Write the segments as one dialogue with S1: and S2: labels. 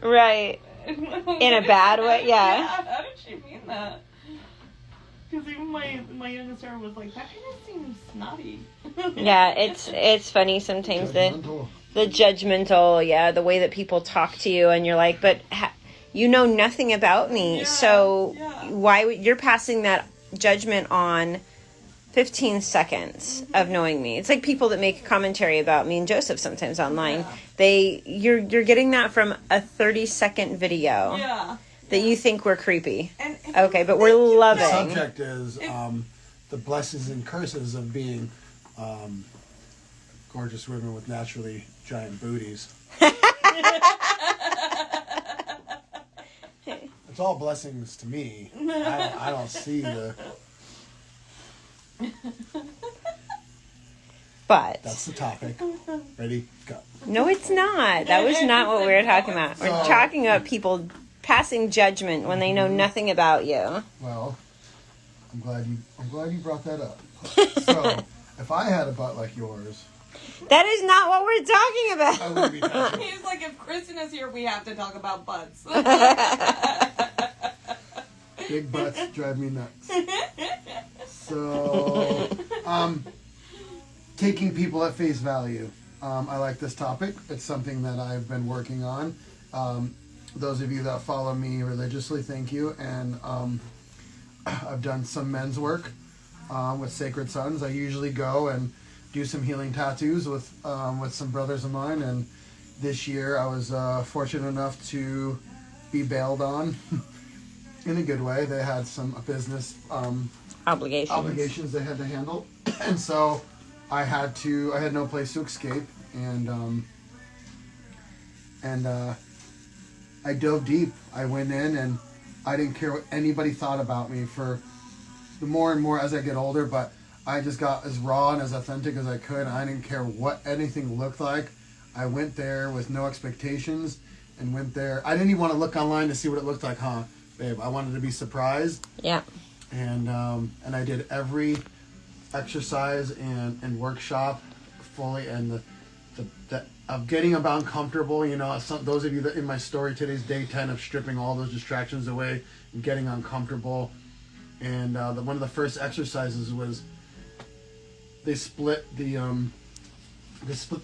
S1: Right. In a bad way, yeah.
S2: How did she mean that? Because even my youngest daughter was like, that kind of seems snotty.
S1: Yeah, it's funny sometimes, the judgmental, yeah, the way that people talk to you, and you're like, but you know nothing about me, so why you're passing that judgment on 15 seconds of knowing me. It's like people that make commentary about me and Joseph sometimes online. You're getting that from a 30-second video.
S2: Yeah.
S1: That you think we're creepy.
S2: And
S1: okay, but we're loving.
S3: The subject is the blessings and curses of being gorgeous women with naturally giant booties. It's all blessings to me. I don't see the...
S1: But
S3: that's the topic. Ready? Go.
S1: No, it's not. That was not what we were talking about. We're talking about people passing judgment when they know nothing about you.
S3: Well, I'm glad you brought that up. So, if I had a butt like yours,
S1: that is not what we're talking about.
S3: I wouldn't be talking.
S2: He's like, if Kristen is here, we have to talk about butts.
S3: Big butts drive me nuts. So, taking people at face value. I like this topic. It's something that I've been working on. Those of you that follow me religiously, thank you. And I've done some men's work with Sacred Sons. I usually go and do some healing tattoos with some brothers of mine. And this year I was fortunate enough to be bailed on in a good way. They had some business obligations they had to handle. And so I had no place to escape. And I dove deep. I went in and I didn't care what anybody thought about me for the more and more as I get older, but I just got as raw and as authentic as I could. I didn't care what anything looked like. I went there with no expectations and went there. I didn't even want to look online to see what it looked like, babe? I wanted to be surprised.
S1: Yeah. And
S3: I did every exercise and workshop fully, and the of getting about uncomfortable, those of you that in my story today's day 10 of stripping all those distractions away and getting uncomfortable. And one of the first exercises was they split the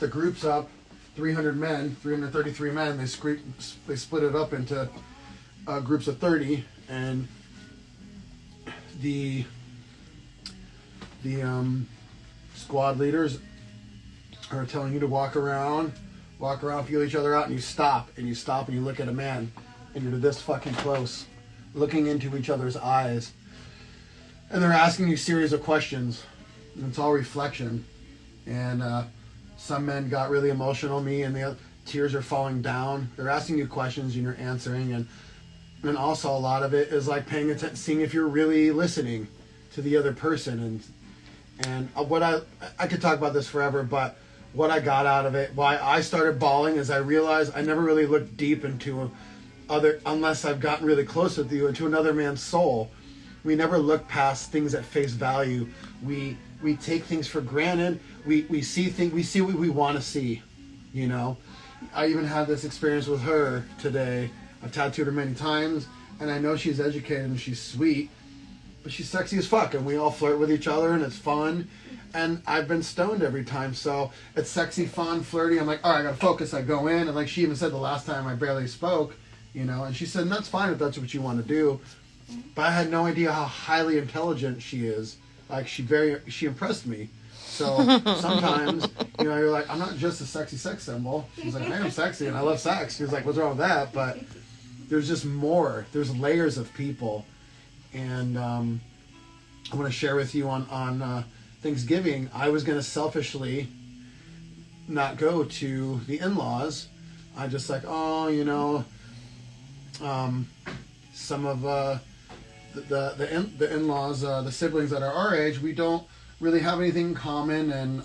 S3: groups up, 333 men. They split it up into groups of 30, and the squad leaders are telling you to walk around, feel each other out, and you stop and you look at a man, and you're this fucking close, looking into each other's eyes, and they're asking you a series of questions, and it's all reflection. And some men got really emotional, me, and the tears are falling down. They're asking you questions and you're answering, and also a lot of it is like paying attention, seeing if you're really listening to the other person. And what I could talk about this forever, but what I got out of it, why I started bawling, is I realized I never really looked deep into unless I've gotten really close with you, into another man's soul. We never look past things at face value. We take things for granted. We see what we want to see, I even had this experience with her today. I've tattooed her many times, and I know she's educated and she's sweet, but she's sexy as fuck, and we all flirt with each other, and it's fun. And I've been stoned every time, so it's sexy, fun, flirty. I'm like, all right, I gotta focus. I go in, and like she even said the last time I barely spoke, and she said, that's fine if that's what you want to do. But I had no idea how highly intelligent she is. Like, she impressed me. So sometimes, you're like, I'm not just a sexy sex symbol. She's like, I am sexy and I love sex. She was like, what's wrong with that? But there's just more. There's layers of people. And I want to share with you on Thanksgiving, I was going to selfishly not go to the in-laws. I just like, some of the in-laws, the siblings that are our age, we don't really have anything in common, and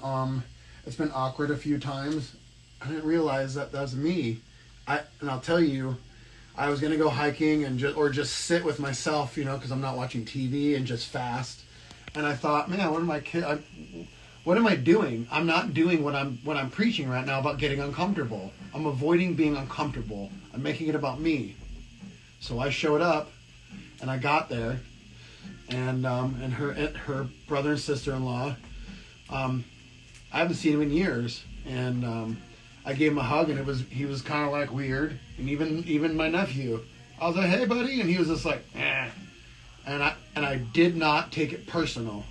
S3: it's been awkward a few times. I didn't realize that was me. And I'll tell you, I was gonna go hiking and just sit with myself, because I'm not watching TV, and just fast. And I thought, man, what am I doing? I'm not doing what I'm preaching right now about getting uncomfortable. I'm avoiding being uncomfortable. I'm making it about me. So I showed up, and I got there, and her brother and sister-in-law, I haven't seen him in years, and I gave him a hug, and he was kind of like weird, and even my nephew, I was like, hey buddy, and he was just like, eh, and I did not take it personal.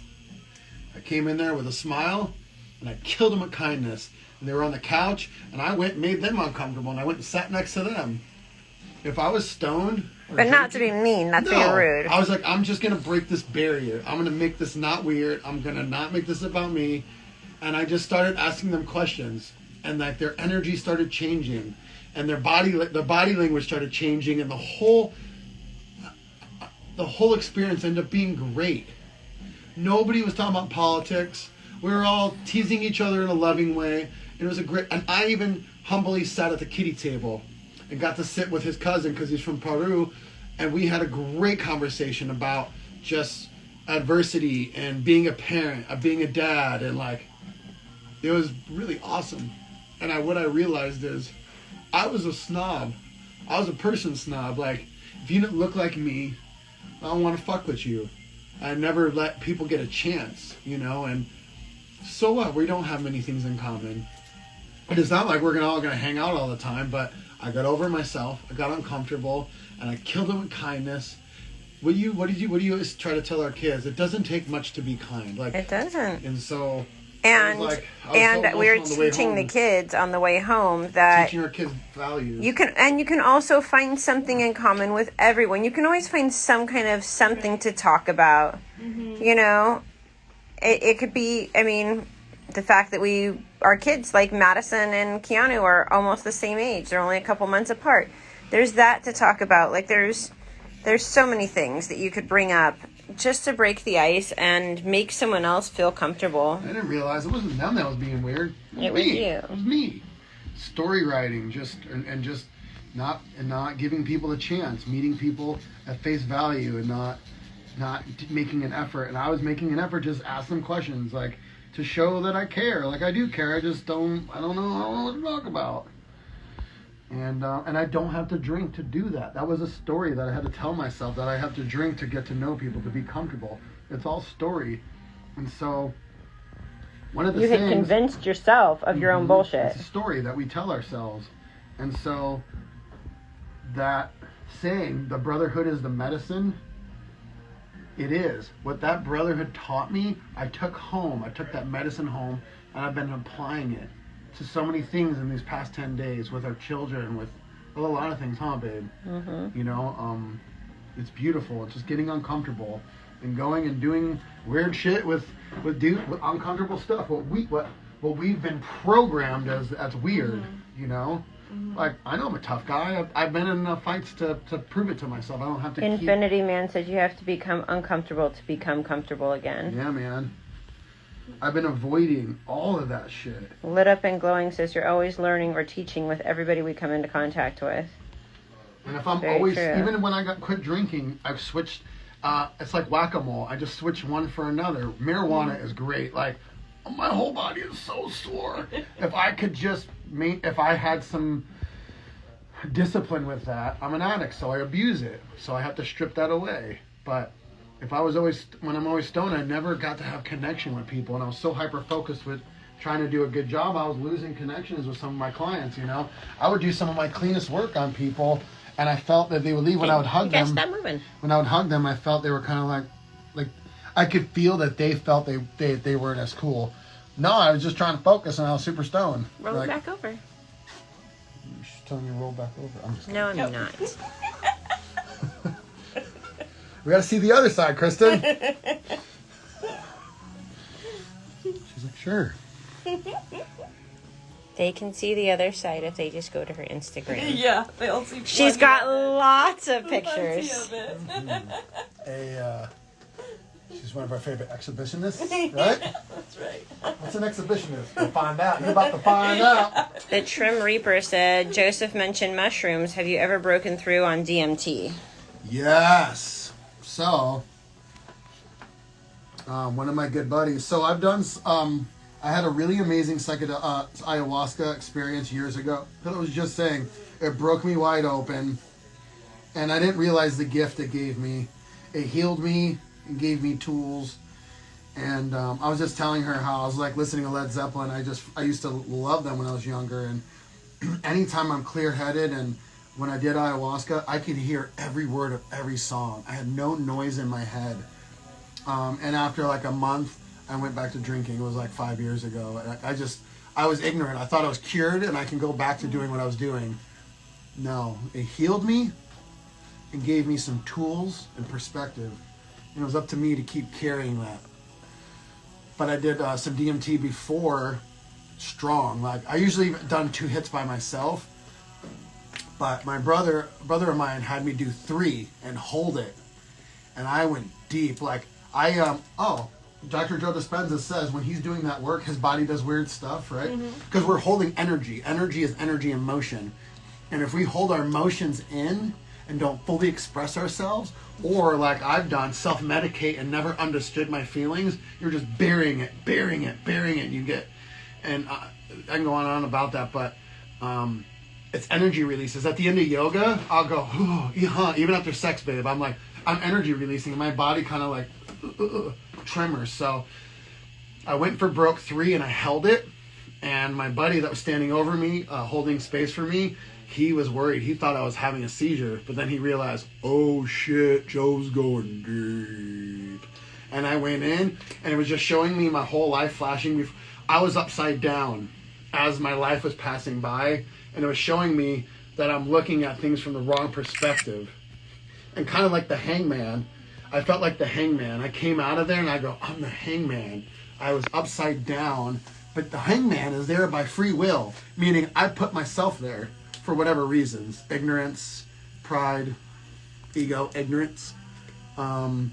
S3: I came in there with a smile, and I killed them with kindness. And they were on the couch, and I went and made them uncomfortable, and I went and sat next to them. If I was stoned...
S1: But not to be mean, not to be rude.
S3: I was like, I'm just going to break this barrier. I'm going to make this not weird. I'm going to not make this about me. And I just started asking them questions. And like their energy started changing. And their body language started changing. And the whole experience ended up being great. Nobody was talking about politics. We were all teasing each other in a loving way. And it was a great... And I even humbly sat at the kiddie table and got to sit with his cousin because he's from Peru. And we had a great conversation about just adversity and being a parent, being a dad. And like, it was really awesome. And what I realized is I was a snob. I was a person snob. Like, if you didn't look like me, I don't want to fuck with you. I never let people get a chance, you know, and so what? We don't have many things in common. And it's not like we're all going to hang out all the time, but I got over myself, I got uncomfortable, and I killed them with kindness. What do you always try to tell our kids? It doesn't take much to be kind. Like,
S1: it doesn't.
S3: And so...
S1: And we're teaching the kids on the way home that
S3: teaching our kids values.
S1: You can also find something in common with everyone. You can always find some kind of something to talk about. Mm-hmm. You know, it could be. I mean, the fact that our kids like Madison and Keanu are almost the same age. They're only a couple months apart. There's that to talk about. Like there's so many things that you could bring up just to break the ice and make someone else feel comfortable.
S3: I didn't realize it wasn't them that was being weird.
S1: It was you.
S3: It was me. Story writing, just not giving people a chance, meeting people at face value, and not making an effort. And I was making an effort, just ask them questions, like to show that I care. Like I do care. I don't know what to talk about. And I don't have to drink to do that. That was a story that I had to tell myself, that I have to drink to get to know people, to be comfortable. It's all story. And so, one of the things... You had
S1: convinced yourself of your own bullshit.
S3: It's a story that we tell ourselves. And so, that saying, the brotherhood is the medicine, it is. What that brotherhood taught me, I took that medicine home, and I've been applying it to so many things in these past 10 days with our children, with a lot of things, huh, babe? Mm-hmm. You know, it's beautiful. It's just getting uncomfortable and going and doing weird shit with uncomfortable stuff. What we've been programmed as weird, mm-hmm. you know? Mm-hmm. Like, I know I'm a tough guy. I've been in enough fights to prove it to myself. I don't have to
S1: Infinity Man said you have to become uncomfortable to become comfortable again.
S3: Yeah, man. I've been avoiding all of that shit.
S1: Lit Up and Glowing says you're always learning or teaching with everybody we come into contact with.
S3: And if I'm always, even when I quit drinking, I've switched, it's like whack-a-mole. I just switch one for another. Marijuana is great. Like, my whole body is so sore. If I could just, if I had some discipline with that, I'm an addict, so I abuse it. So I have to strip that away. But when I'm always stoned, I never got to have connection with people, and I was so hyper-focused with trying to do a good job, I was losing connections with some of my clients, you know? I would do some of my cleanest work on people, and I felt that they would leave when I would hug them.
S1: Stop moving.
S3: When I would hug them, I felt they were kind of like I could feel that they felt they weren't as cool. No, I was just trying to focus, and I was super stoned.
S1: Roll it back over.
S3: She's telling you to roll back over. I'm just
S1: kidding. No, I'm not.
S3: We gotta see the other side, Kristen. She's like, sure.
S1: They can see the other side if they just go to her Instagram.
S2: Yeah, they'll see.
S1: She's got lots of pictures.
S2: Of it.
S3: She's one of our favorite exhibitionists, right?
S2: That's right.
S3: What's an exhibitionist? We'll find out. You're about to find out.
S1: The Trim Reaper said, Joseph mentioned mushrooms. Have you ever broken through on DMT?
S3: Yes. So, one of my good buddies. So I've done I had a really amazing ayahuasca experience years ago. That I was just saying, it broke me wide open, and I didn't realize the gift it gave me. It healed me and gave me tools. And I was just telling her how I was like listening to Led Zeppelin. I used to love them when I was younger, and anytime I'm clear-headed, and when I did ayahuasca, I could hear every word of every song. I had no noise in my head. And after like a month, I went back to drinking. It was like 5 years ago. And I was ignorant. I thought I was cured and I can go back to doing what I was doing. No, it healed me and gave me some tools and perspective. And it was up to me to keep carrying that. But I did some DMT before, strong. Like I usually done 2 hits by myself. But my brother of mine had me do 3 and hold it. And I went deep. Like Dr. Joe Dispenza says when he's doing that work, his body does weird stuff, right? Because we're holding energy. Energy is energy in motion. And if we hold our emotions in and don't fully express ourselves, or like I've done, self-medicate and never understood my feelings, you're just burying it. You get, and I can go on and on about that, but it's energy releases. At the end of yoga, I'll go, even after sex, babe, I'm energy releasing. My body kind of like tremors. So I went for broke 3 and I held it. And my buddy that was standing over me, holding space for me, he was worried. He thought I was having a seizure. But then he realized, oh shit, Joe's going deep. And I went in and it was just showing me my whole life flashing. I was upside down as my life was passing by. And it was showing me that I'm looking at things from the wrong perspective. And kind of like the hangman, I felt like the hangman. I came out of there and I go, I'm the hangman. I was upside down, but the hangman is there by free will, meaning I put myself there for whatever reasons. Ignorance, pride, ego, ignorance. And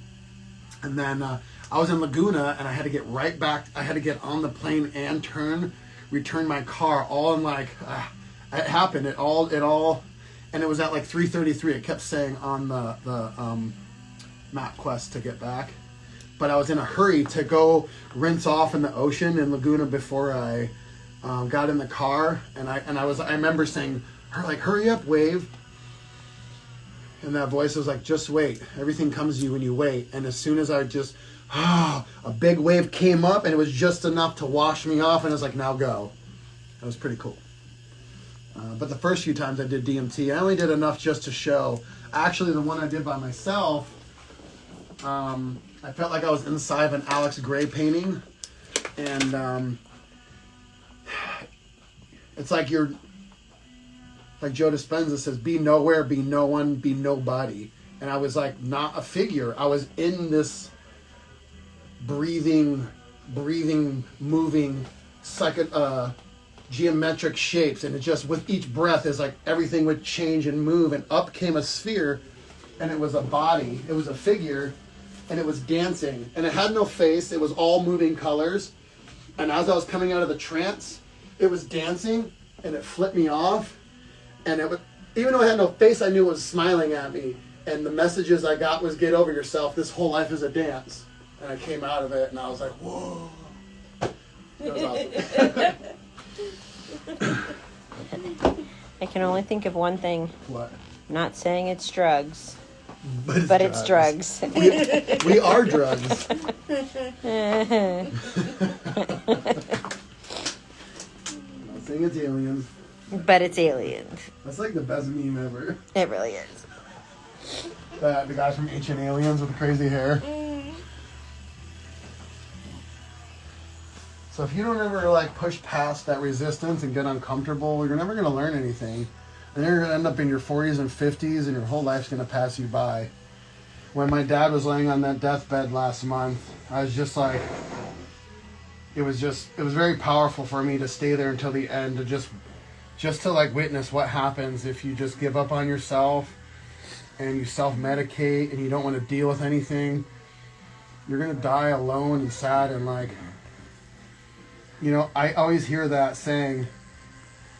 S3: then I was in Laguna and I had to get right back. I had to get on the plane and return my car all in like, it happened. It all, and it was at like 3:33. It kept saying on the map quest to get back, but I was in a hurry to go rinse off in the ocean in Laguna before I got in the car, and I remember saying, hurry up, wave, and that voice was like, just wait, everything comes to you when you wait. And as soon as I just a big wave came up, and it was just enough to wash me off, and I was like, now go. That was pretty cool. But the first few times I did DMT, I only did enough just to show. Actually, the one I did by myself, I felt like I was inside of an Alex Gray painting, and it's like like Joe Dispenza says, be nowhere, be no one, be nobody. And I was like not a figure. I was in this breathing, moving, geometric shapes, and it just with each breath is like everything would change and move, and up came a sphere, and it was a body, it was a figure. And it was dancing, and it had no face. It was all moving colors. And as I was coming out of the trance, it was dancing, and it flipped me off. And it was, even though it had no face, I knew it was smiling at me. And the messages I got was, get over yourself. This whole life is a dance. And I came out of it, and I was like, whoa. It was awesome.
S1: I can only think of one thing.
S3: What?
S1: Not saying it's drugs.
S3: But
S1: it's drugs.
S3: We are drugs.
S1: Not
S3: saying it's aliens.
S1: But it's aliens.
S3: That's like the best meme ever.
S1: It really is.
S3: The guy from Ancient Aliens with the crazy hair. So if you don't ever like push past that resistance and get uncomfortable, you're never going to learn anything. And you're going to end up in your 40s and 50s, and your whole life's going to pass you by. When my dad was laying on that deathbed last month, I was just like, it was very powerful for me to stay there until the end, to just to like witness what happens if you just give up on yourself and you self-medicate and you don't want to deal with anything. You're going to die alone and sad, and like, you know, I always hear that saying,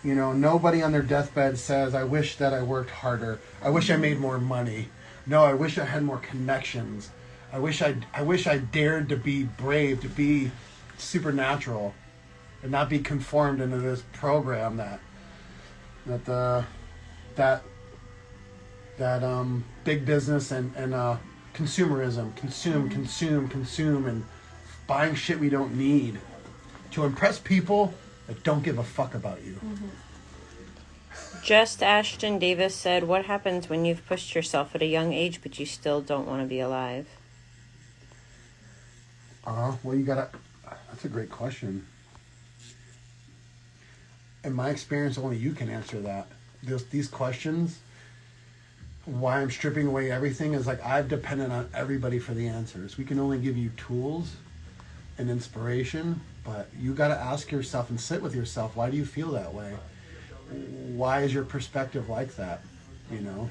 S3: you know, nobody on their deathbed says, I wish that I worked harder. I wish I made more money. No, I wish I had more connections. I wish I dared to be brave, to be supernatural. but not be conformed into this program that big business and consumerism, consume, and buying shit we don't need to impress people that don't give a fuck about you.
S1: Just Ashton Davis said, what happens when you've pushed yourself at a young age but you still don't want to be alive?
S3: Well, that's a great question. In my experience, only you can answer that. These questions, why I'm stripping away everything, is like I've depended on everybody for the answers. We can only give you tools and inspiration, but you got to ask yourself and sit with yourself, why do you feel that way? Why is your perspective like that? You know,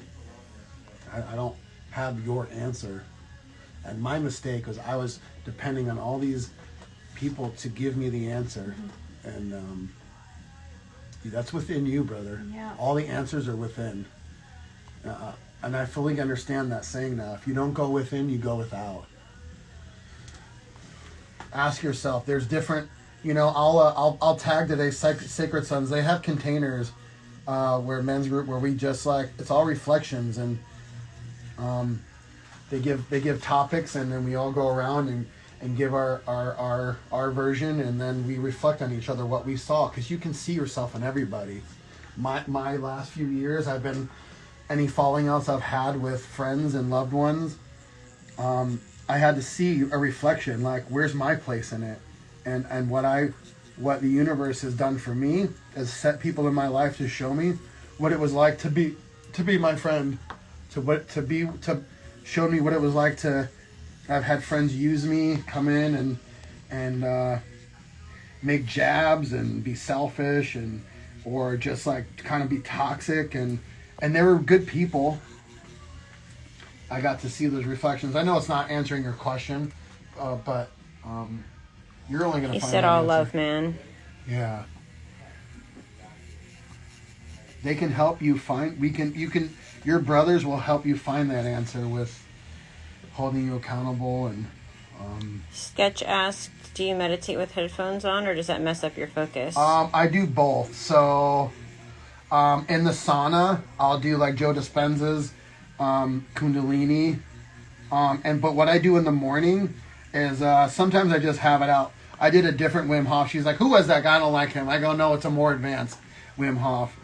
S3: I don't have your answer. And my mistake was I was depending on all these people to give me the answer. And that's within you, brother.
S2: Yeah.
S3: All the answers are within. And I fully understand that saying now. If you don't go within, you go without. Ask yourself. There's different, I'll tag today Sacred Sons. They have containers where men's group, where we just like, it's all reflections, and they give topics, and then we all go around and give our version, and then we reflect on each other what we saw, because you can see yourself in everybody. My last few years, any falling outs I've had with friends and loved ones, I had to see a reflection, like where's my place in it, and what the universe has done for me is set people in my life to show me what it was like to be my friend, to show me what it was like to. I've had friends use me, come in and make jabs and be selfish or just like kind of be toxic, and they were good people. I got to see those reflections. I know it's not answering your question, but you're only going to find. He
S1: said all love, man.
S3: Yeah. They can help you find. Your brothers will help you find that answer with holding you accountable and.
S1: Sketch asked, do you meditate with headphones on, or does that mess up your focus?
S3: I do both. So, in the sauna, I'll do like Joe Dispenza's Kundalini. But what I do in the morning is sometimes I just have it out. I did a different Wim Hof. She's like, who was that guy? I don't like him. I go, no, it's a more advanced Wim Hof.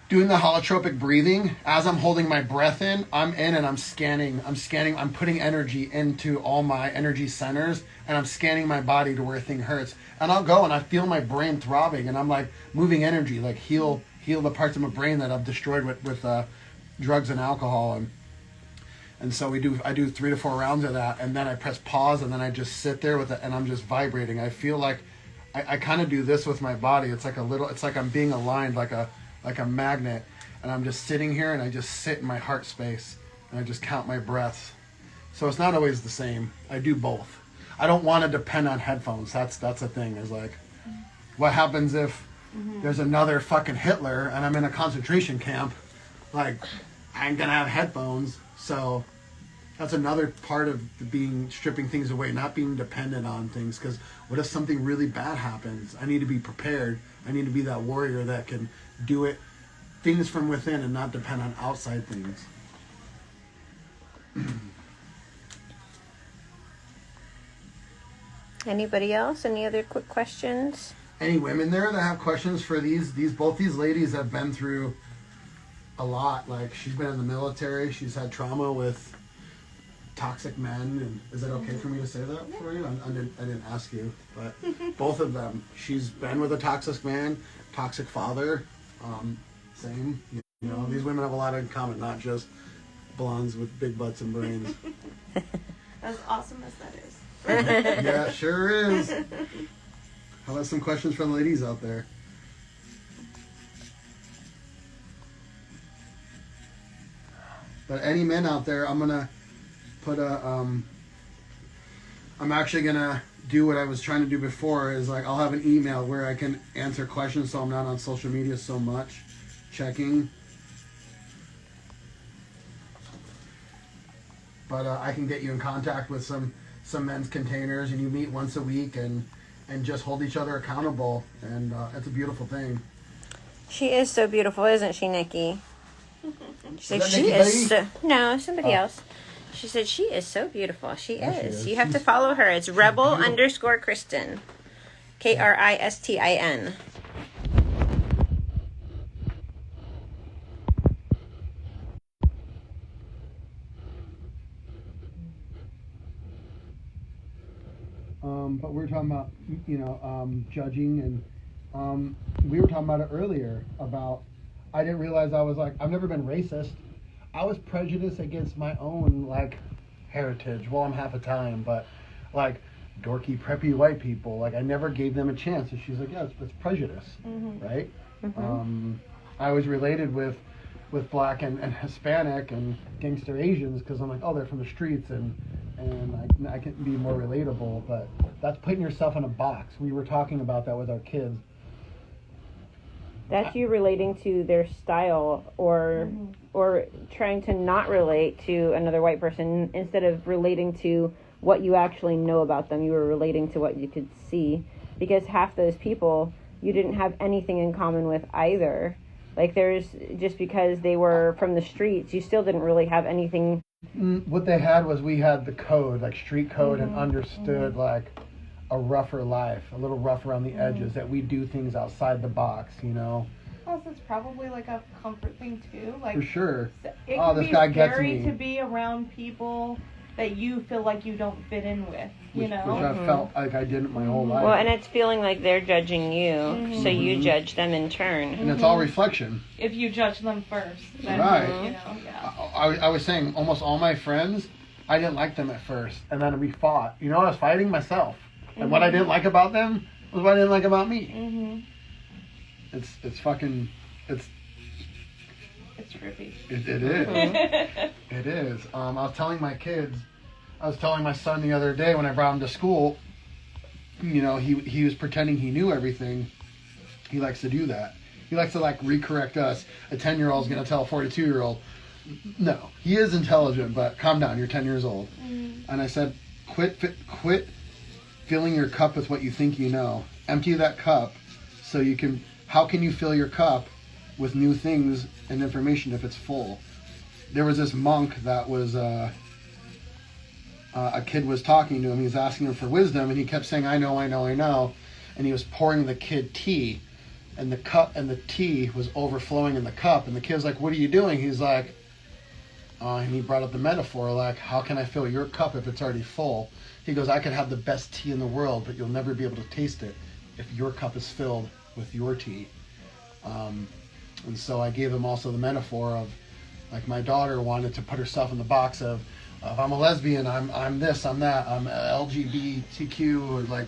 S3: Doing the holotropic breathing, as I'm holding my breath in, I'm in and I'm scanning, I'm putting energy into all my energy centers, and I'm scanning my body to where thing hurts. And I'll go and I feel my brain throbbing, and I'm like moving energy, like heal the parts of my brain that I've destroyed with drugs and alcohol. And so I do 3 to 4 rounds of that, and then I press pause, and then I just sit there with it, and I'm just vibrating. I feel like I kind of do this with my body. It's like I'm being aligned like a magnet, and I'm just sitting here, and I just sit in my heart space, and I just count my breaths. So it's not always the same. I do both. I don't want to depend on headphones. That's the thing, is like, what happens if there's another fucking Hitler and I'm in a concentration camp? Like, I ain't gonna have headphones. So that's another part of stripping things away, not being dependent on things. Because what if something really bad happens? I need to be prepared. I need to be that warrior that can do it, things from within, and not depend on outside things.
S1: Anybody else? Any other quick questions?
S3: Any women there that have questions for both these ladies have been through a lot. Like, she's been in the military. She's had trauma with toxic men. And is it okay for me to say that for you? I didn't ask you, but both of them. She's been with a toxic man, toxic father. Same. You know, these women have a lot in common, not just blondes with big butts and brains.
S2: As awesome as that is.
S3: Yeah, it sure is. How about some questions from the ladies out there? But any men out there, I'm gonna put I'm actually gonna do what I was trying to do before, is like I'll have an email where I can answer questions, so I'm not on social media so much checking. But I can get you in contact with some men's containers, and you meet once a week, and and just hold each other accountable, and it's a beautiful thing.
S1: She is so beautiful, isn't she, Nikki? She said
S3: that
S1: she
S3: Nikki
S1: is.
S3: Betty?
S1: No, somebody else. She said she is so beautiful. She
S3: Yeah,
S1: is.
S3: she
S1: You have to
S3: She's-
S1: follow her. It's rebel_Kristen. Kristin.
S3: But we were talking about, judging, and we were talking about it earlier about, I didn't realize I was like, I've never been racist. I was prejudiced against my own, like, heritage. Well, I'm half Italian, but, like, dorky, preppy white people. Like, I never gave them a chance. And she's like, yeah, it's prejudice, right? I was related with black and Hispanic and gangster Asians because I'm like, oh, they're from the streets, and I can be more relatable. But that's putting yourself in a box. We were talking about that with our kids.
S1: That's you relating to their style or trying to not relate to another white person instead of relating to what you actually know about them. You were relating to what you could see, because half those people you didn't have anything in common with either. Like, there's, just because they were from the streets, you still didn't really have anything.
S3: What they had was, we had the code, like street code, and understood like a rougher life, a little rough around the edges, that we do things outside the box,
S2: Plus, it's probably like a comfort thing too. Like,
S3: For sure.
S2: It
S3: Oh,
S2: can
S3: this
S2: be
S3: guy gets
S2: scary
S3: me.
S2: to be around people that you feel like you don't fit in with.
S3: Which I felt like I didn't my whole life.
S1: Well, and it's feeling like they're judging you, so you judge them in turn.
S3: And it's all reflection.
S2: If you judge them first, then
S3: Right.
S2: yeah.
S3: I was saying, almost all my friends, I didn't like them at first, and then we fought. I was fighting myself, and what I didn't like about them was what I didn't like about me. It's fucking,
S2: It's trippy.
S3: it is. It is. I was telling my kids, I was telling my son the other day when I brought him to school, he was pretending he knew everything. He likes to do that. He likes to, like, recorrect us. A 10-year-old's going to tell a 42-year-old, no, he is intelligent, but calm down, you're 10 years old. And I said, quit filling your cup with what you think you know. Empty that cup so you can, how can you fill your cup with new things and information if it's full? There was this monk that was, a kid was talking to him. He was asking him for wisdom, and he kept saying, I know. And he was pouring the kid tea, and the cup and the tea was overflowing in the cup. And the kid's like, what are you doing? He's like, and he brought up the metaphor, like, how can I fill your cup if it's already full? He goes, I could have the best tea in the world, but you'll never be able to taste it if your cup is filled with your tea. And so I gave him also the metaphor of, like, my daughter wanted to put herself in the box of, if I'm a lesbian, I'm this, I'm that, I'm LGBTQ, or like,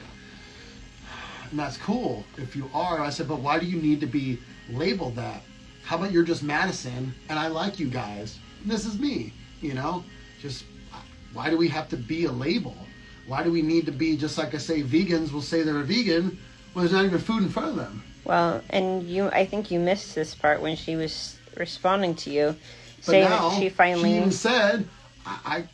S3: and that's cool if you are. I said, but why do you need to be labeled that? How about you're just Madison, and I like you guys, and this is me, Just, why do we have to be a label? Why do we need to be, just like I say, vegans will say they're a vegan when there's not even food in front of them?
S1: Well, and I think you missed this part when she was responding to you,
S3: But
S1: saying
S3: now,
S1: that she finally...
S3: She even said, I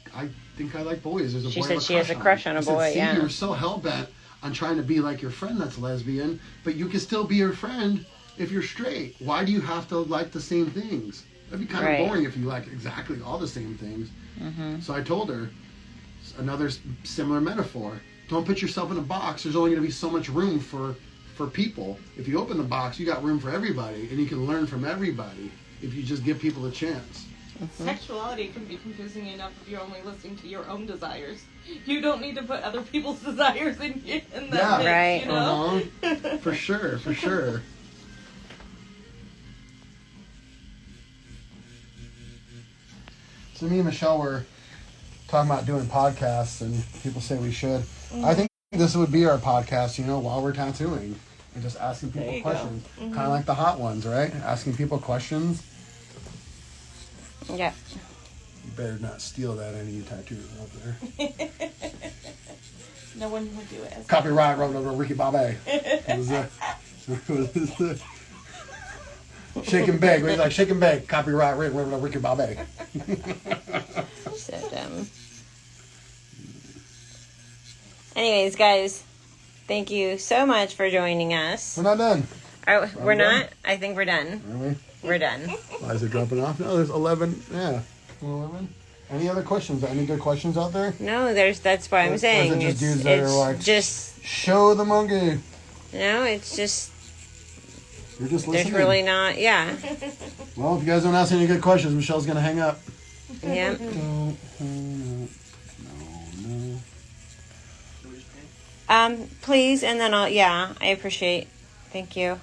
S3: think I like boys. There's a
S1: She
S3: boy I
S1: said
S3: have
S1: she has a crush on a
S3: I said,
S1: boy,
S3: see,
S1: yeah.
S3: you're so hell-bent on trying to be like your friend that's lesbian, but you can still be her friend if you're straight. Why do you have to like the same things? That'd be kind of boring if you like exactly all the same things. So I told her, another similar metaphor. Don't put yourself in a box. There's only going to be so much room for people. If you open the box, you got room for everybody, and you can learn from everybody if you just give people a chance.
S2: Sexuality can be confusing enough if you're only listening to your own desires. You don't need to put other people's desires in that mix,
S1: right.
S3: For sure. So me and Michelle were talking about doing podcasts, and people say we should. I think this would be our podcast, while we're tattooing, and just asking people questions. Kind of like the hot ones, right? Asking people questions.
S1: Yeah.
S3: You better not steal that, any of you tattoos out there.
S2: No one would do it.
S3: Copyright, Ricky Bobby. Shake and bake. We're like, shake and bake. Copyright, Ricky Bobby.
S1: So dumb. Anyways, guys, Thank you so much for joining us.
S3: We're not done.
S1: We're not? I think we're done.
S3: Really?
S1: We're done.
S3: Why is it dropping off? No, there's 11. Yeah. 11. Any other questions? Any good questions out there?
S1: No, that's why I'm saying.
S3: Or is it just dudes that are like,
S1: just
S3: show the monkey.
S1: No, it's just...
S3: You're just listening.
S1: There's really not... Yeah.
S3: Well, if you guys don't ask any good questions, Michelle's going to hang up.
S1: Yeah.
S3: Don't hang up. No.
S1: Please, and then I appreciate. Thank you.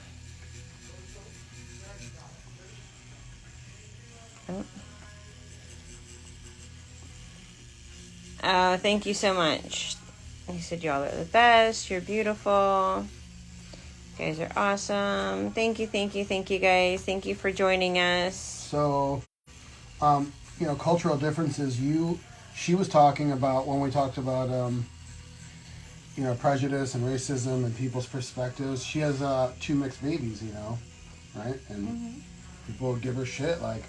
S1: Thank you so much. You said y'all are the best. You're beautiful. You guys are awesome. Thank you, guys. Thank you for joining us.
S3: So, cultural differences. She was talking about, when we talked about, prejudice and racism and people's perspectives. She has 2 mixed babies, right? And people give her shit. Like,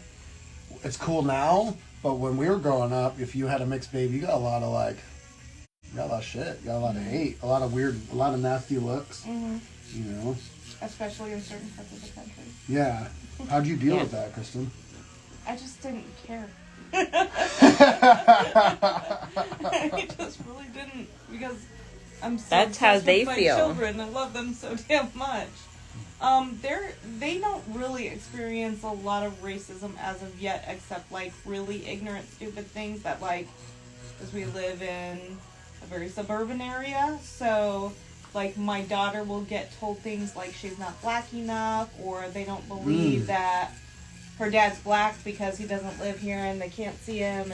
S3: it's cool now, but when we were growing up, if you had a mixed baby, you got a lot of shit. You got a lot of hate, a lot of nasty looks,
S2: Especially in certain parts of the country.
S3: Yeah. How'd you deal with that, Kristen?
S2: I just didn't care. I just really didn't, because I'm so
S1: That's how they
S2: with
S1: feel.
S2: My children, I love them so damn much. They don't really experience a lot of racism as of yet, except like really ignorant, stupid things that because we live in a very suburban area, so like my daughter will get told things like she's not black enough, or they don't believe that her dad's black because he doesn't live here and they can't see him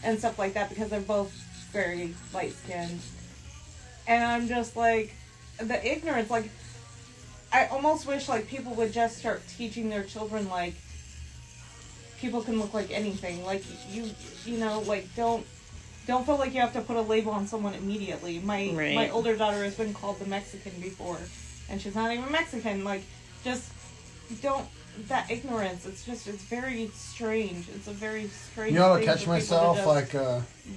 S2: and stuff like that, because they're both very light skinned. And I'm just like, the ignorance, like, I almost wish people would just start teaching their children people can look like anything. Don't feel like you have to put a label on someone immediately. My older daughter has been called the Mexican before, and she's not even Mexican. Just don't, that ignorance. It's very strange. It's a very strange.
S3: I'll catch myself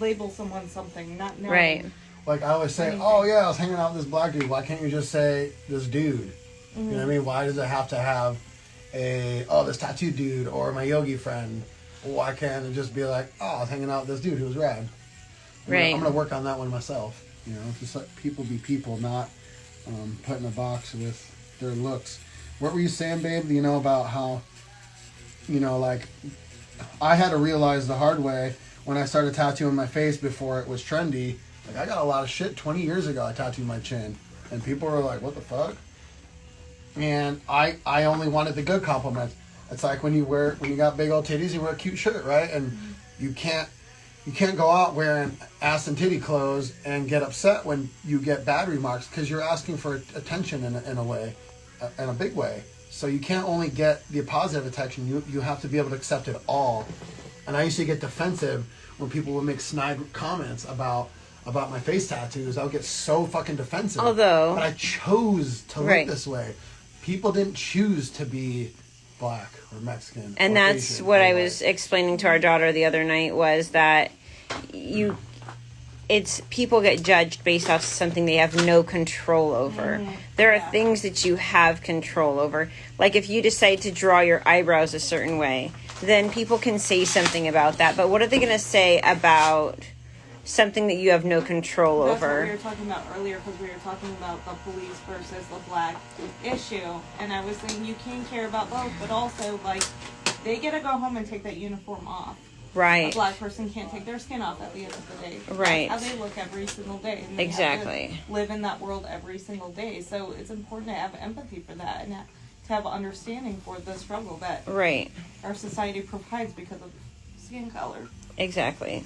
S2: label someone something, not knowing.
S1: Right.
S3: Like I always say, oh yeah, I was hanging out with this black dude. Why can't you just say this dude? You know what I mean? Why does it have to have this tattooed dude or my yogi friend? Why can't it just be like, oh, I was hanging out with this dude who was rad? I'm gonna work on that one myself. Just let people be people, not put in a box with their looks. What were you saying, babe? About how, I had to realize the hard way when I started tattooing my face before it was trendy. I got a lot of shit 20 years ago. I tattooed my chin, and people were like, "What the fuck?" And I only wanted the good compliments. It's like when you got big old titties, you wear a cute shirt, right? And you can't go out wearing ass and titty clothes and get upset when you get bad remarks, because you're asking for attention in a way, in a big way. So you can't only get the positive attention. You have to be able to accept it all. And I used to get defensive when people would make snide comments about my face tattoos. I would get so fucking defensive. But I chose to look this way. People didn't choose to be black or Mexican.
S1: And that's Asian what I was explaining to our daughter the other night, was that people get judged based off something they have no control over. There are things that you have control over. Like if you decide to draw your eyebrows a certain way, then people can say something about that. But what are they going to say about something that you have no control over?
S2: That's what we were talking about earlier, because we were talking about the police versus the black issue. And I was saying you can care about both, but also, they get to go home and take that uniform off.
S1: Right.
S2: A black person can't take their skin off at the end of the day.
S1: Right.
S2: That's how they look every single day. And they
S1: exactly.
S2: have to live in that world every single day. So it's important to have empathy for that and to have understanding for the struggle that our society provides because of skin color.
S1: Exactly.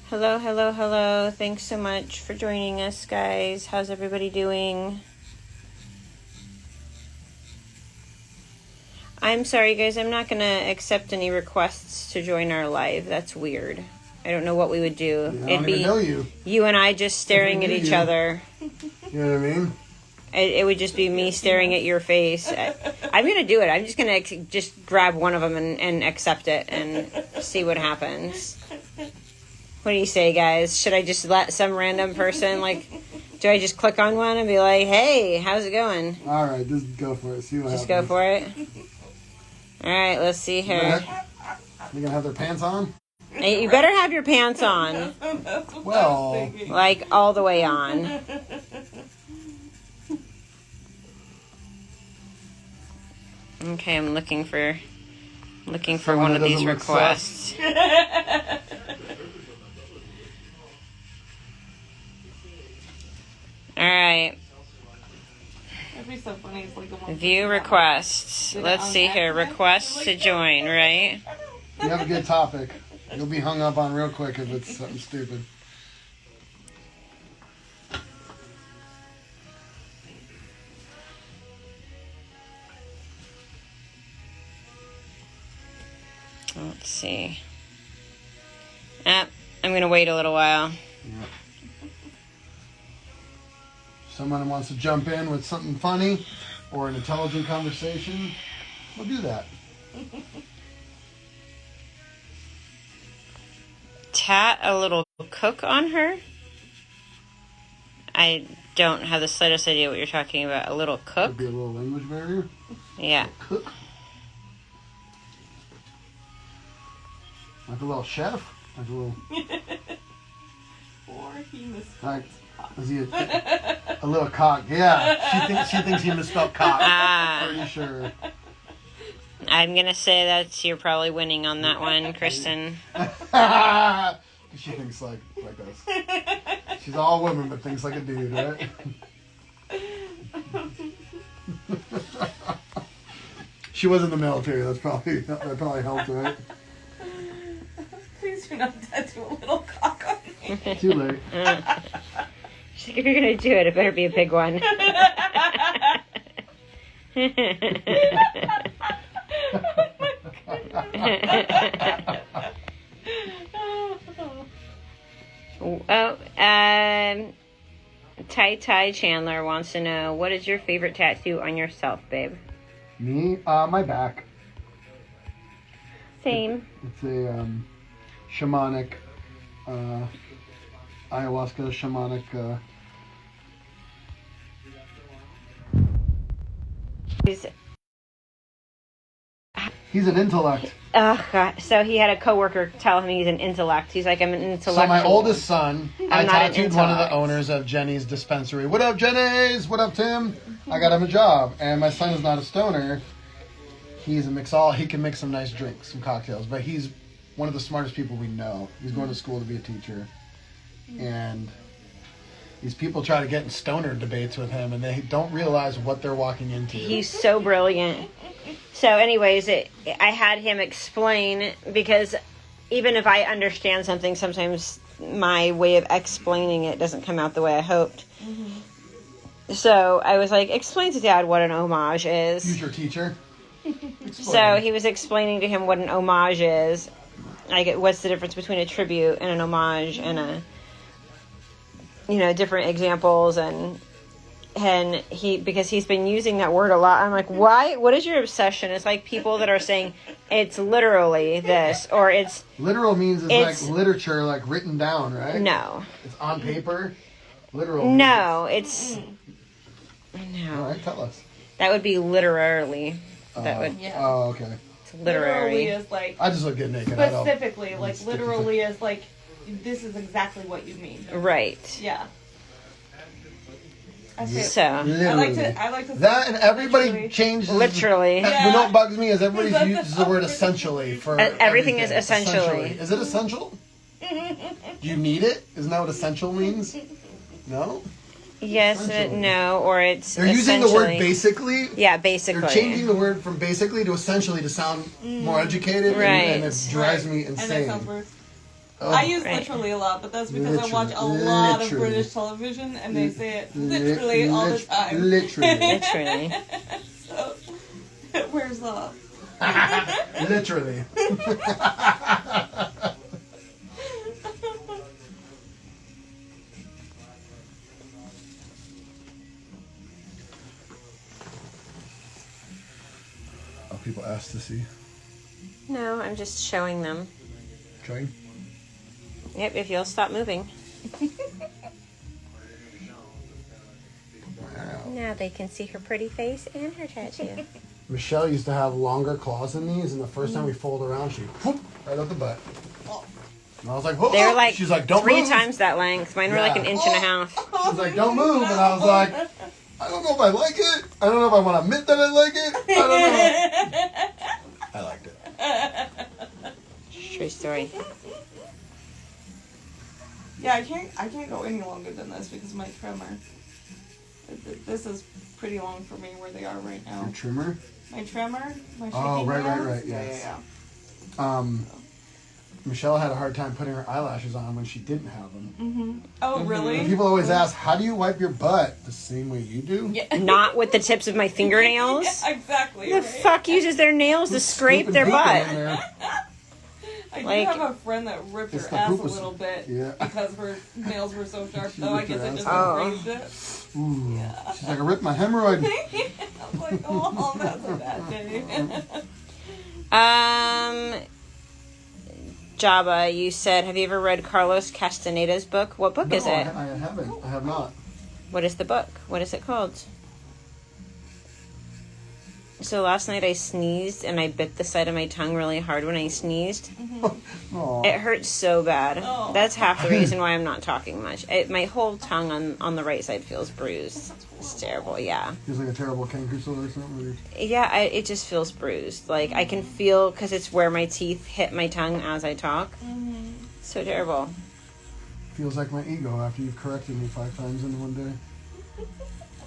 S1: Hello. Thanks so much for joining us, guys. How's everybody doing? I'm sorry, guys. I'm not going to accept any requests to join our live. That's weird. I don't know what we would do.
S3: I don't even know you.
S1: You and I just staring at each other.
S3: You know what I mean?
S1: It would just be me staring at your face. I'm gonna do it. I'm just gonna just grab one of them and accept it and see what happens. What do you say, guys? Should I just let some random person, like, do I just click on one and be like, hey, how's it going?
S3: All right, just go for it. See what
S1: Just
S3: happens.
S1: go for it. All right, let's see here.
S3: They gonna have their pants on?
S1: Hey, you better have your pants on,
S3: Well,
S1: like all the way on. Okay, I'm looking for one of these requests. All right.
S2: That'd be so funny. It's like a
S1: View requests. Let's see here. Requests to join, right?
S3: you have a good topic. You'll be hung up on real quick if it's something stupid.
S1: Let's see. I'm going to wait a little while.
S3: Yeah. Someone wants to jump in with something funny or an intelligent conversation, we'll do that.
S1: Tat a little cook on her? I don't have the slightest idea what you're talking about. A little cook?
S3: Could be a little language barrier.
S1: Yeah.
S3: Cook. Like a little chef. Like a little.
S2: Or he missed.
S3: Like, is he a little cock? Yeah, she thinks he misspelled cock. Pretty sure.
S1: I'm gonna say that you're probably winning on that one, Kristen.
S3: She thinks like us. She's all woman, but thinks like a dude, right? She was in the military. That probably helped, right?
S2: Please do not tattoo a little cock on me.
S3: Too late.
S1: She's like, if you're gonna do it, it better be a big one. Tai Chandler wants to know, what is your favorite tattoo on yourself, babe?
S3: Me, my back.
S1: Same.
S3: It's a shamanic, ayahuasca shamanic. He's an intellect.
S1: Oh, God. So he had a coworker tell him he's an intellect. He's like, I'm an intellectual.
S3: So my oldest son, I
S1: not an
S3: tattooed one of the
S1: intellect.
S3: owners of Jenny's dispensary. What up, Jenny's? What up, Tim? I got him a job. And my son is not a stoner. He's a mixol. He can mix some nice drinks, some cocktails. But he's one of the smartest people we know. He's going to school to be a teacher. And these people try to get in stoner debates with him, and they don't realize what they're walking into.
S1: He's so brilliant. So anyways, I had him explain, because even if I understand something, sometimes my way of explaining it doesn't come out the way I hoped. Mm-hmm. So I was like, explain to Dad what an homage is.
S3: Who's your teacher?
S1: So he was explaining to him what an homage is. Like, what's the difference between a tribute and an homage, and different examples, and because he's been using that word a lot. I'm like, why? What is your obsession? It's like people that are saying it's literally this, or it's
S3: literal means it's like literature, like written down, right?
S1: No,
S3: it's on paper. Literal.
S1: No, it's no.
S3: All right, tell us.
S1: That would be literally. That would.
S2: Yeah.
S3: Oh, okay.
S1: It's literally
S2: is like.
S3: I just look good naked.
S2: Specifically, like literally is like. This is exactly what you mean.
S1: Right.
S2: Yeah.
S1: So
S2: I like to
S3: that, and everybody
S2: literally.
S3: changes.
S1: Literally.
S3: Yeah. You know what bugs me is everybody uses the word essentially for
S1: everything is essentially.
S3: Is it essential? Do you need it? Isn't that what essential means? No.
S1: Yes, no, or it's.
S3: They're using the word basically.
S1: Yeah, basically.
S3: They're changing the word from basically to essentially to sound more educated,
S1: right?
S3: And it drives me insane.
S2: And that sounds worse. I use literally a lot, but that's because I watch a lot of British television, and they say it literally all the time.
S1: Literally.
S2: So, it wears off.
S3: Literally. people ask to see.
S1: No, I'm just showing them.
S3: Showing?
S1: Yep, if you'll stop moving.
S3: Wow.
S1: Now they can see her pretty face and her tattoo.
S3: Michelle used to have longer claws than these, and the first time we fold around, she whoop, right out the butt. And I was like, whoa.
S1: They were like
S3: she's like, don't
S1: 3
S3: move.
S1: times that length. Mine were like an inch and a half.
S3: She's like, don't move. And I was like, I don't know if I like it. I don't know if I want to admit that I like it. I don't know. I liked it.
S1: True story.
S2: Yeah, I can't go any longer than this because of my tremor. This is pretty long for me where they are right now.
S3: Your trimmer?
S2: My tremor? My shaking
S3: Oh, right,
S2: hands?
S3: yes.
S2: Yeah.
S3: Michelle had a hard time putting her eyelashes on when she didn't have them.
S2: Mm-hmm. Oh, really?
S3: And people always ask, how do you wipe your butt? The same way you do?
S2: Yeah.
S1: Not with the tips of my fingernails.
S2: Yeah, exactly.
S1: Who the fuck uses their nails to scrape their butt?
S2: I
S1: Like,
S2: do have a friend that ripped
S3: It's
S2: her
S3: the
S2: ass a
S3: poopas.
S2: little bit
S3: Yeah.
S2: because her nails were so sharp.
S3: She
S2: Though I
S3: ripped her
S2: guess it
S3: ass
S2: just
S1: out.
S2: raised it.
S3: Ooh. She's like, I ripped my hemorrhoid.
S2: I was like, oh, that's a bad day.
S1: Jabba, you said, have you ever read Carlos Castaneda's book? What book is it?
S3: I haven't. I have not.
S1: What is the book? What is it called? So last night I sneezed and I bit the side of my tongue really hard when I sneezed.
S3: Aw.
S1: It hurts so bad.
S2: Oh.
S1: That's half the reason why I'm not talking much. My whole tongue on the right side feels bruised. It's terrible, yeah.
S3: Feels like a terrible canker sore or something.
S1: Yeah, it just feels bruised. Like, I can feel, because it's where my teeth hit my tongue as I talk. So terrible.
S3: Feels like my ego after you've corrected me 5 times in one day.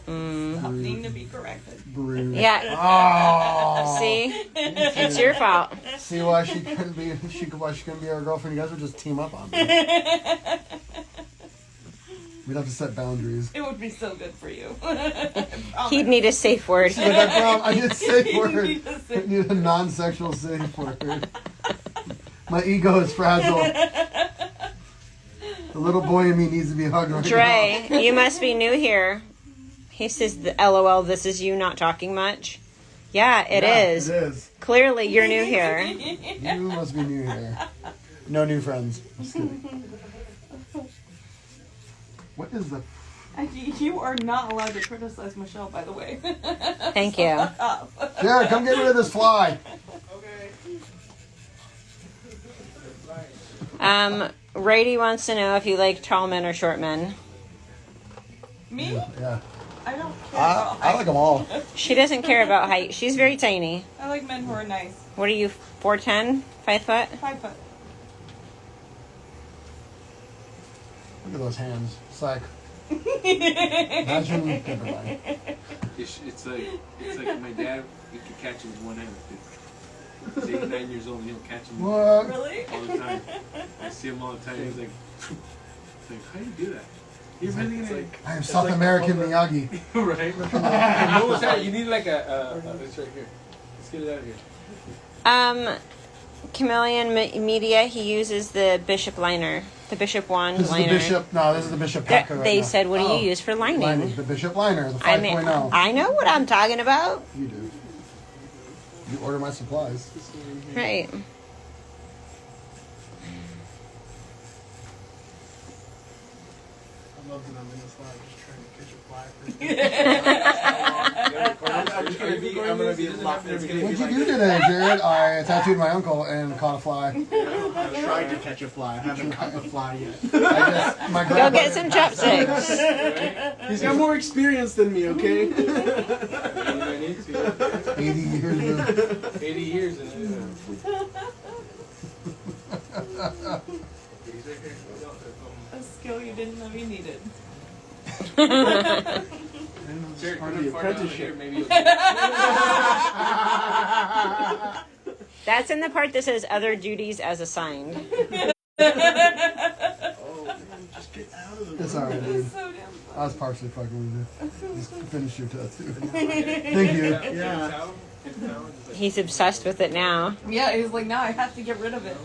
S2: Something to be corrected.
S3: Bruised.
S1: Yeah.
S3: Oh.
S1: See? It's your fault.
S3: See why she couldn't be? Why she couldn't be our girlfriend? You guys would just team up on me. We'd have to set boundaries.
S2: It would be so good for you.
S1: He'd need a safe word.
S3: Like I need a safe
S2: You
S3: word.
S2: need a
S3: I
S2: safe-
S3: need a non-sexual safe word. My ego is fragile. The little boy in me needs to be hugged right
S1: Dre, you must be new here. He says, LOL, this is you not talking much. Yeah, it
S3: now.
S1: is.
S3: It is.
S1: Clearly, you're new here.
S3: You must be new here. No new friends. Just kidding. What is the...
S2: You are not allowed to criticize Michelle, by the way.
S1: Thank you.
S3: Jared, come get rid of this fly.
S1: Rady wants to know if you like tall men or short men.
S2: Me?
S3: Yeah.
S2: I don't care about
S3: I like them all.
S1: She doesn't care about height. She's very tiny.
S2: I like men who are nice.
S1: What are you, 4'10"? 5 foot?
S2: 5 foot.
S3: Look at those hands. It's like... Imagine... Never mind.
S4: It's like my dad. He could catch him with one hand. He's 89 years old and he'll catch him
S3: What?
S2: Really?
S4: all the time. I see him all the time. He's like, how do you do that? You're really like,
S3: I am South American Miyagi.
S4: right? And what was that? You need like it's right here. Let's get it out of here.
S1: Chameleon Media, he uses the Bishop liner. The Bishop wand
S3: This is
S1: liner.
S3: the Bishop... No, this is the Bishop Packer right
S1: They
S3: now.
S1: said, what do
S3: Oh.
S1: you use for lining?
S3: Lining. The Bishop Liner, the 5.0.
S1: I mean, I know what I'm talking about.
S3: You do. You order my supplies.
S1: Right.
S5: I love that I'm in this live just trying to catch a fly. I'm gonna be locked. It's gonna
S3: What'd
S5: be
S3: you
S5: like,
S3: do today, Jared? I tattooed my uncle and caught a fly.
S5: I'm trying to catch a fly. I haven't caught the fly yet.
S3: My
S1: Go
S3: grandpa
S1: get some chopsticks.
S5: He's got more experience than me, okay?
S3: 80 years of...
S4: 80 years and
S2: A skill you didn't know you needed.
S4: Jared,
S5: Part
S4: come
S5: of the
S4: far down
S5: apprenticeship.
S4: here, maybe you'll
S1: That's in the part that says other duties as assigned.
S5: Oh, man, just get out of the
S3: It's alright, dude.
S2: So damn
S3: I was partially fucking with you. Just finish your tattoo. Thank you.
S5: Yeah.
S1: He's obsessed with it now.
S2: Yeah, he's like, now I have to get rid of it.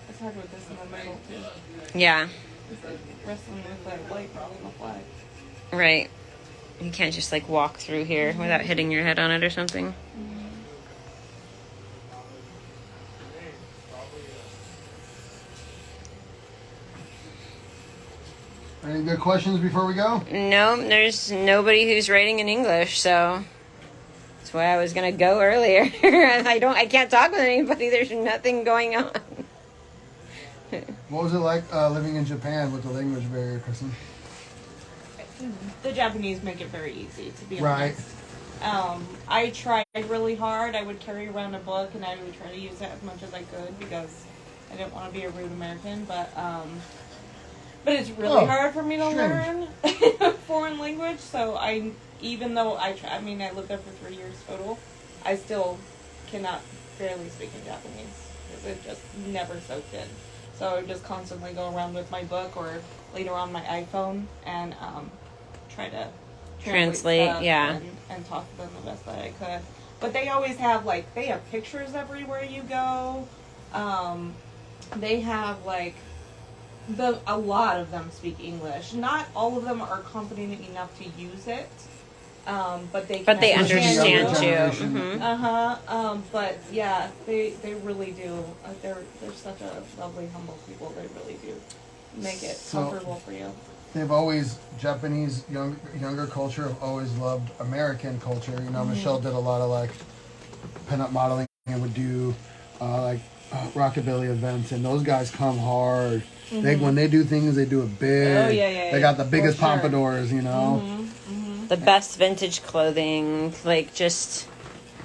S2: It's hard with this in the middle, too.
S1: Yeah.
S2: It's like wrestling with that light on the flag.
S1: Right. You can't just like walk through here without hitting your head on it or something.
S3: Any good questions before we go?
S1: No, there's nobody who's writing in English, so that's why I was gonna go earlier. I can't talk with anybody. There's nothing going on.
S3: What was it like living in Japan with the language barrier, Kristen?
S2: The Japanese make it very easy, to be
S3: Right.
S2: honest. I tried really hard. I would carry around a book and I would try to use it as much as I could because I didn't want to be a rude American. But it's really hard for me to learn foreign language. So even though I lived there for 3 years total, I still cannot barely speak in Japanese because it just never soaked in. So I would just constantly go around with my book or later on my iPhone and try to
S1: Translate,
S2: stuff
S1: yeah.
S2: and talk to them the best that I could. But they always have they have pictures everywhere you go. They have a lot of them speak English. Not all of them are confident enough to use it. But they
S1: understand
S3: you.
S1: Mm-hmm.
S2: But yeah, they really do. They're such a lovely, humble people. They really do make it comfortable for you.
S3: They've always, Japanese younger culture have always loved American culture. You know, Michelle did a lot of pinup modeling and would do rockabilly events, and those guys come hard. When they do things, they do it big.
S2: Oh yeah.
S3: They got the biggest pompadours, you know.
S1: The best vintage clothing,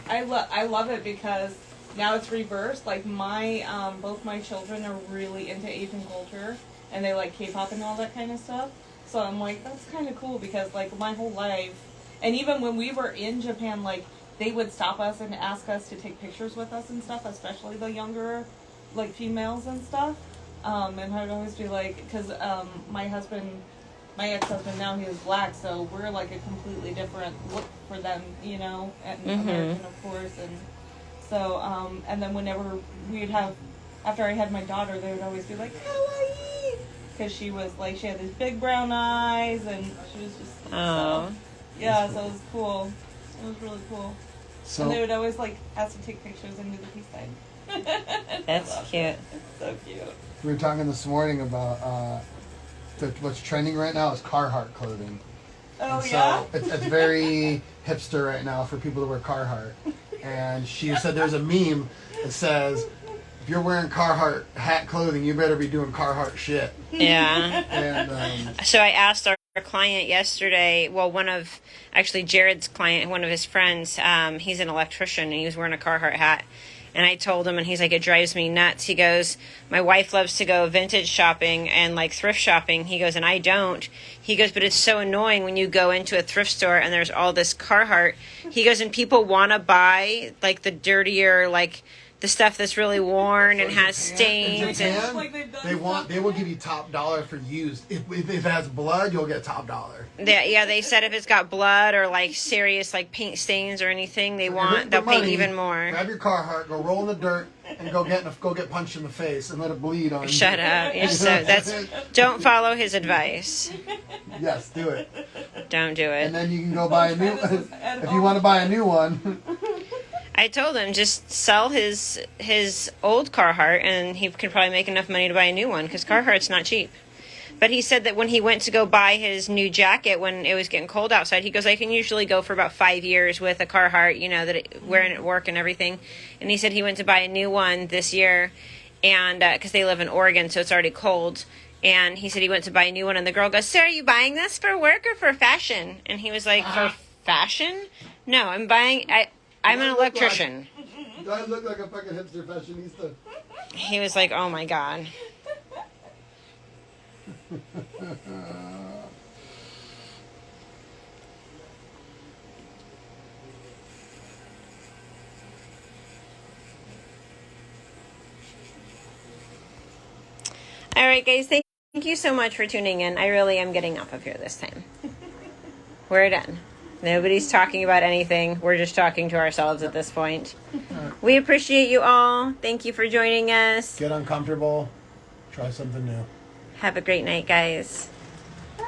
S2: I love it because now it's reversed. My both my children are really into Asian culture and they like K-pop and all that kind of stuff. So I'm like, that's kind of cool because my whole life, and even when we were in Japan, they would stop us and ask us to take pictures with us and stuff, especially the younger females and stuff. And I'd always be because my ex-husband now, he was black, so we're a completely different look for them, you know, and American, of course. And so, and then whenever after I had my daughter, they would always be like, kawaii! Because she was she had these big brown eyes, and she was just, so it was cool. It was really cool. So, and they would always ask to take pictures and do the peace sign.
S1: that's cute.
S2: It's so cute.
S3: We were talking this morning about what's trending right now is Carhartt clothing.
S2: Oh,
S3: and
S2: yeah?
S3: So it's very hipster right now for people to wear Carhartt. And she said there's a meme that says, if you're wearing Carhartt hat clothing, you better be doing Carhartt shit.
S1: Yeah.
S3: And
S1: So I asked our client yesterday, actually Jared's client, one of his friends, he's an electrician and he was wearing a Carhartt hat. And I told him, and he's like, it drives me nuts. He goes, my wife loves to go vintage shopping and thrift shopping. He goes, and I don't. He goes, but it's so annoying when you go into a thrift store and there's all this Carhartt. He goes, and people want to buy the dirtier, the stuff that's really worn and has stains.
S3: They will give you top dollar for used. If it has blood, you'll get top dollar.
S1: They said if it's got blood or serious paint stains or anything, they'll pay even more.
S3: Grab your Carhartt, go roll in the dirt, and go get punched in the face and let it bleed on you.
S1: Shut up! Don't follow his advice.
S3: Yes, do it.
S1: Don't do it.
S3: And then you can go buy a new. If you want to buy a new one.
S1: I told him just sell his old Carhartt and he could probably make enough money to buy a new one because Carhartt's not cheap. But he said that when he went to go buy his new jacket when it was getting cold outside, he goes, I can usually go for about 5 years with a Carhartt, wearing it at work and everything. And he said he went to buy a new one this year and because they live in Oregon, so it's already cold. And he said he went to buy a new one and the girl goes, so are you buying this for work or for fashion? And he was like, for fashion? No, I'm an electrician.
S3: Do I look like a fucking hipster fashionista?
S1: He was like, oh my God. All right, guys, thank you so much for tuning in. I really am getting off of here this time. We're done. Nobody's talking about anything. We're just talking to ourselves at this point. We appreciate you all. Thank you for joining us.
S3: Get uncomfortable. Try something new.
S1: Have a great night, guys.
S2: Bye.